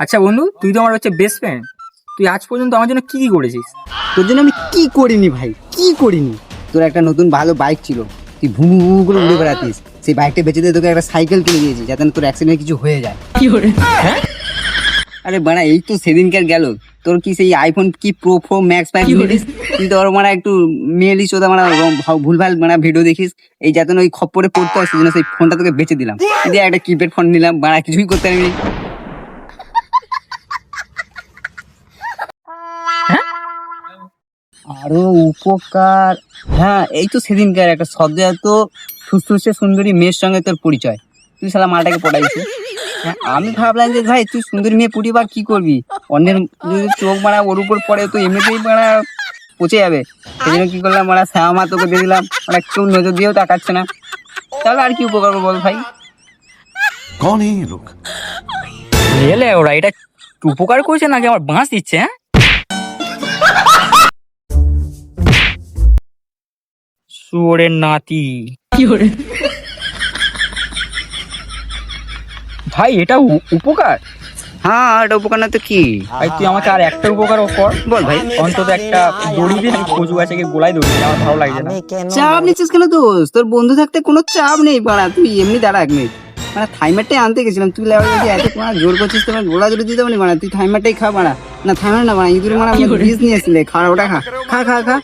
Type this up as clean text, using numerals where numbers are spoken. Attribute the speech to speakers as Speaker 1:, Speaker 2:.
Speaker 1: আচ্ছা বন্ধু, তুই তো আমার হচ্ছে বেস্ট ফ্রেন্ড। তুই আজ পর্যন্ত আমার জন্য কি কি করেছিস?
Speaker 2: তোর জন্য আমি কি করিনি ভাই, কি করিনি? তোর একটা নতুন ভালো বাইক ছিল, তুই ভু ভু ভু করে উড়ে বেড়াতিস। সেই বাইকটা বেঁচে দিয়ে তোকে একটা সাইকেল কিনে দিয়েছি যাতে না তোর অ্যাক্সিডেন্ট কিছু হয়ে যায়। আরে বাড়া, এই তো সেদিনকার গেল, তোর কি সেই আইফোন কি প্রো ম্যাক্স পাই তুই তো ওর মানে একটু মেয়েলি চোদা মানে ভুলভাল মানে ভিডিও দেখিস, এই যাতে না ওই খপ্পরে পড়তে হয় সেজন্য সেই ফোনটা তোকে বেঁচে দিলাম, দিয়ে একটা কিপ্যাড ফোন নিলাম, বাড়া কিছুই করতে পারিনি। আরো উপকার, হ্যাঁ এই তো সেদিনকার একটা সদ্যজাত ফুসফুসে সুন্দরী মেয়ের সঙ্গে তোর পরিচয়, তুই শালা মালটাকে পটাইছিস। হ্যাঁ, আমি ভাবলাম যে ভাই তুই সুন্দরী মেয়ে পুটিবার কি করবি, অন্যের যদি চোখ মারা ওর উপর পড়ে তো এমনিতেই মারা পচে যাবে। সেই জন্য কি করলাম, মারা শ্যামা তোকে দিয়ে দিলাম, মানে কেউ নজর দিয়েও তাকাচ্ছে না। তাহলে আর কি উপকার করবো বল ভাই?
Speaker 3: कौन है ये लोग?
Speaker 1: এলে ওরা এটা উপকার করছে নাকি আমার বাঁশ দিচ্ছে? হ্যাঁ, শুয়োরের নাতি। ভাই এটা উপকার?
Speaker 2: হ্যাঁ, এটা উপকার না তো কি?
Speaker 1: ভাই তুই আমাকে আর একটা উপকার কর।
Speaker 2: বল ভাই।
Speaker 1: অন্তত একটা দড়ি দিয়ে কচু গাছে গোলায় দড়ি দিয়ে, আমার ভালো লাগছে না।
Speaker 2: চাপ নিচ্ছিস কেন দোস্ত? তোর বন্ধু থাকতে কোনো চাপ নেই বাড়া, তুই এমনি দাঁড়া এক মিনিট। মানে থাইমারটাই আনতে গেছিলাম, তুই লেবার যদি এত কোনো জোর করছিস তোমার গোলা জোরে দিতে পারি, মানে তুই থাইমারটাই খা বাড়া। না থাইমার না বাড়া, ইঁদুর মারা বিষ নিয়ে এসেছিলে, খা ওটা খা খা খা খা।